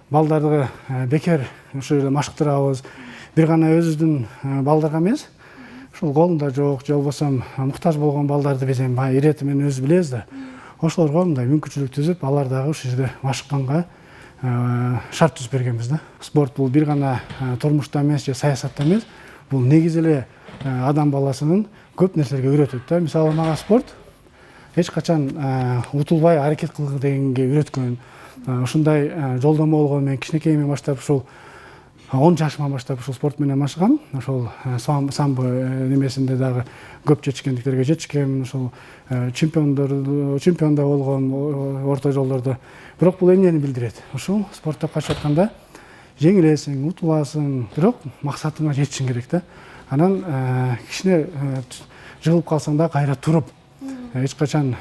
балдарды бекер ушул жерде машыктырабыз. Бир гана өзүбүздүн балдарга эмес, ушул колунда жок, же болбосо муктаж болгон балдарды биз эми ирети менен өзү билебиз да. Ошолорго мындай мүмкүнчүлүк түзүп, алар дагы ушул жерде машыкканга шарт түзүп бергенбиз да. Спорт бул бир гана турмушта эмес же саясатта эмес, бул негизи эле адам баласынын көп нерселерге үйрөтөт да. Мисалы мага спорт эч качан утулбай аракет кылгы дегенге үйрөткөн. Ушундай жолдомо болгон. Мен кичинекейимден баштап ушул 10 жашыман баштап ушул спорт менен машыгам. Ошол самбо немесинде дагы көп жетишкендиктерге жетишкем. Ошол чемпионда болгон орто жолдордо. Бирок бул эмнени билдирет? Ушул спортто катышып атканда жеңилесиң, утуласың, бирок максатыңа жетишиң керек да. Анан кичине жыгылып калсаң да кайра туруп, эч качан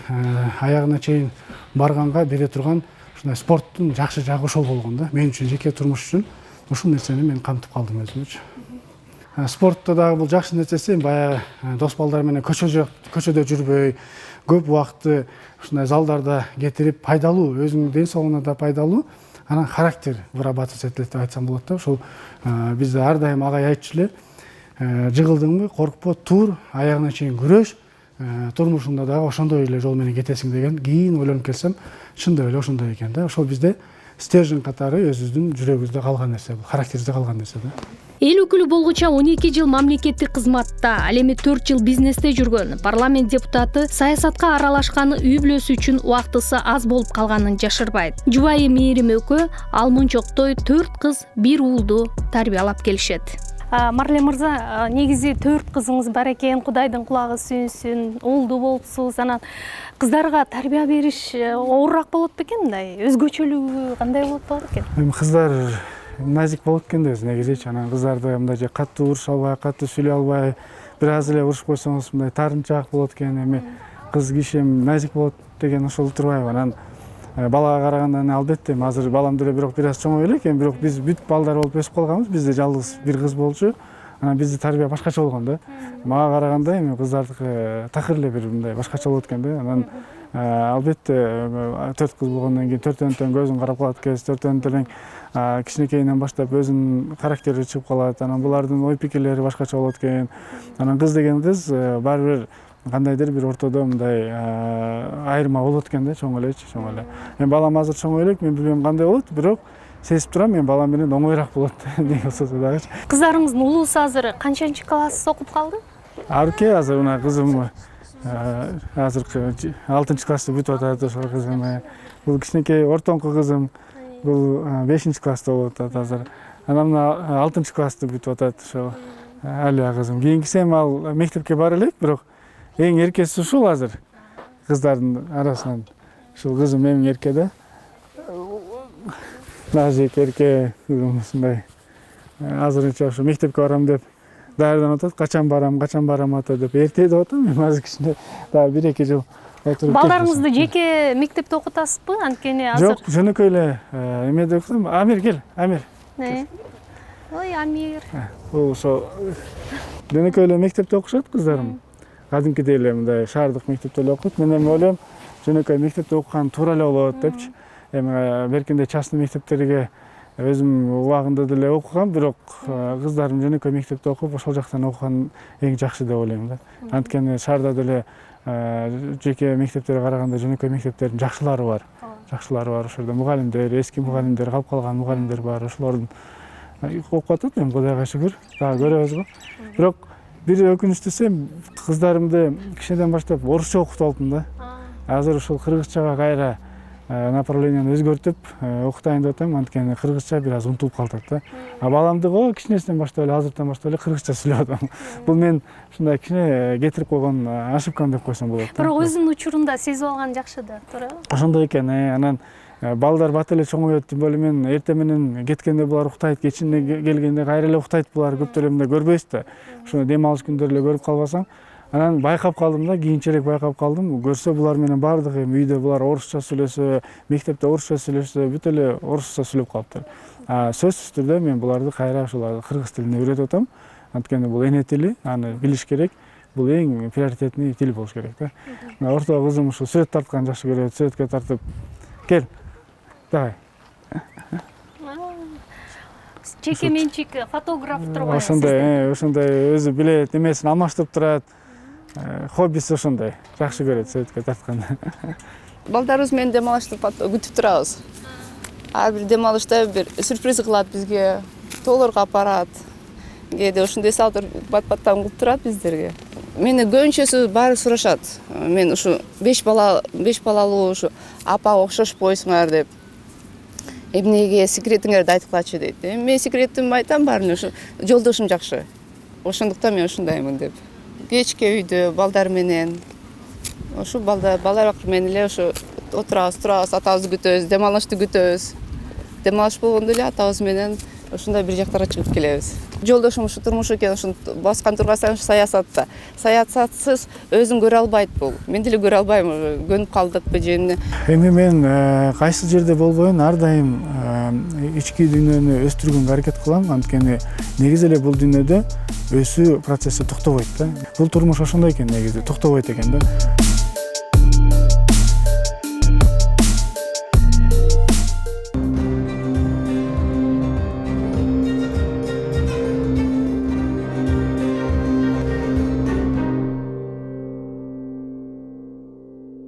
аягына чейин барганга бере турган ушундай спорттун жакшы жагы ошол болгон да. Мен үчүн жеке турмуш үчүн ушул нерсени мен камтып калдым өзүмчү. Спортто дагы бул жакшы нерсеси баягы дос балдар менен көчөдө жүрбөй, көп убакытты ушундай залдарда кетирип, пайдалуу, өзүңдүн ден соолугуна да пайдалуу, анан характер вырабатывать этилет деп айтсам болот да. Ушул бизде ар дайым агай айтчу эле, жыгылдыңбы, коркпо, тур, аягына чейин күрөш, турмушуңда дагы ошондой эле жол менен кетесиң деген. Кийин ойлонуп келсем, чындап эле ошондой экен да. Ошол бизде стержень катары өзүбүздүн жүрөгүбүздө калган нерсе, характерибизде калган нерсе да. Эл өкүлү болгуча 12 жыл мамлекеттик кызматта, ал эми 4 жыл бизнесте жүргөн парламент депутаты саясатка аралашканы үй бүлөсү үчүн убактысы аз болуп калганын жашырбайт. Жубайы Мээрим экөө ал мунчоктой 4 кыз, 1 уулду тарбиялап келишет. Марлен мырза, негизи 4 кызыңыз бар экен, Кудайдын кулагы сүйүнсүн, уулду болупсуз. Анан кыздарга тарбия бериш оорураак болот бекен, мындай өзгөчөлүгү кандай болот экен? Эми кыздар назик болот экен да өзү негизичи. Анан кыздарды мындай же катуу уруша албай, катуу сүйлөй албай, бир аз эле урушуп койсоңуз мындай таарынчаак болот экен. Эми кыз киши назик болот деген ошол турбайбы? Анан балага караганда албетте азыр балам деле бирок бир аз чоңой элек. Эми бирок биз бүт балдар болуп өсүп калганбыз. Бизде жалгыз бир кыз болчу. Анан бизди тарбия башкача болгон да. Мага караганда эми кыздардыкы такыр эле бир мындай башкача болот экен да. Анан албетте 4 кыз болгондон кийин төртөөнүн тең көзүң карап калат экен, төртөөнүн тең кичинекейинен баштап өзүнүн характери чыгып калат. Анан булардын ой пикирлери башкача болот экен. Анан кыз деген кыз баары бир кандайдыр бир ортодо мындай айырма болот экен да, чоң элечи, чоң эле. Эми балам азыр чоңой элек, мен билбейм кандай болот, бирок сезип турам, мен балам менен оңоюраак болот эмне болсо дагычы. Кыздарыңыздын улуусу азыр канчанчы класс окуп калды? Арке азыр мына кызым азыркы 6-классты бүтүп атат, ошол кызым. Бул кичинекей ортоңку кызым, бул 5-класста болуп атат азыр. Анан мына 6-классты бүтүп атат ошол Алия кызым. Кийинкиси эми ал мектепке бара элек, бирок эң эркеси ушул азыр кыздардын арасынан. Ушул кызым эң эрке да. Назик эрке кызым ушундай. Азырынча ошо мектепке барам деп даярданып атат. Качан барам ата деп. Эрте деп атам. Мен азыр кичине дагы 1-2 жыл отуруп. Балдарыңызды жеке мектепте окутасызбы? Анткени азыр жок, жөнөкөй эле эмеде окутам. Амир кел, Амир. Ой, Амир. Бул ошо жөнөкөй эле мектепте окушат кыздарым. Кадимкидей эле мындай шаардык мектепте эле окуйт. Мен эми ойлойм, жөнөкөй мектепте окуган туура эле болот депчи. Эми беркинде частный мектептерге өзүм убагында деле окугам, бирок кыздарым жөнөкөй мектепте окуп, ошол жактан окуган эң жакшы деп ойлойм да. Анткени шаарда деле жеке мектептерге караганда жөнөкөй мектептердин жакшылары бар. Жакшылары бар. Ошол жерде мугалимдер, эски мугалимдер, калып калган мугалимдер бар. Ошолордун окуп атат, эми Кудайга шүгүр, дагы көрөбүз го. Бирок бир өкүнүчтүүсү кыздарымды кичинеден баштап орусча окутуп алдым да. Азыр ушул кыргызчага кайра направленияны өзгөртүп окутайын деп атам, анткени кыргызча бир аз унутулуп калат да. Баламдыгы кичинесинен баштап эле, азыртан баштап эле кыргызча сүйлөп атам. Бул мен ушундай кичине кетирип койгон ошибкам деп койсом болот. Бирок өзүнүн учурунда сезип алган жакшы да, туура? Ошондой экен. Анан балдар бат эле чоңоет, тим более мен эртең менен кеткенде булар уктайт, кечинде келгенде кайра эле уктайт, булар көп деле мындай көрбөйсүз да. Ошону дем алыш күндөрү эле көрүп калбасаң, анан байкап калдым да, кийинчерээк байкап калдым. Көрсө булар менен бардыгы үйдө булар орусча сүйлөсө, мектепте орусча сүйлөсө, бүт эле орусча сүйлөп калыптыр. Сөзсүз түрдө мен буларды кайра ушуларды кыргыз тилине үйрөтүп атам. Анткени бул эне тили, аны билиш керек. Бул эң приоритетный тил болуш керек да. Орто кызым ушу сүрөт тартканды жакшы көрөт, сүрөткө тартып кел. Давай. Чеке менчик фотограф турган. Ошондой өзү билет, эмесин алмаштырып турат. Хоббиси ошондой. Жакшы көрөт сүрөткө тартканды. Балдарыбыз менен дем алышты күтүп турабыз. Ар бир дем алышта бир сюрприз кылат бизге, тоолорго апарат. Кээде ушундай салдыр бат-баттан кылып турат биздерге. Мени көбүнчөсү баары сурашат. Мен ушу 5 балалуу ушу апага окшошпойсуңар деп. Эмнеге секретиңерди айткылачы дейт. Мен секретимди айтам баарын, ушу жолдошум жакшы. Ошондуктан мен ушундаймын деп. Кечке үйдө балдар менен ушу балдар менен эле ушу турабыз, атабызды күтөбүз, дем алышты күтөбүз. Дем алыш болгондо эле атабыз менен ушундай бир жактарга чыгып келебиз. Жолдошум ушу турмуш экен, ушун баскан тургасаң саясатта. Саясатсыз өзүн көрө албайт бул. Мен деле көрө албайм, көнүп калдыкпы же эмне. Эми мен кайсы жерде болбойн, ар дайым ички дүйнөнү өстүргөнгө аракет кылам. Анткени негизи эле бул дүйнөдө өсүү процесси токтобойт да. Бул турмуш ошондой экен негизи, токтобойт экен да.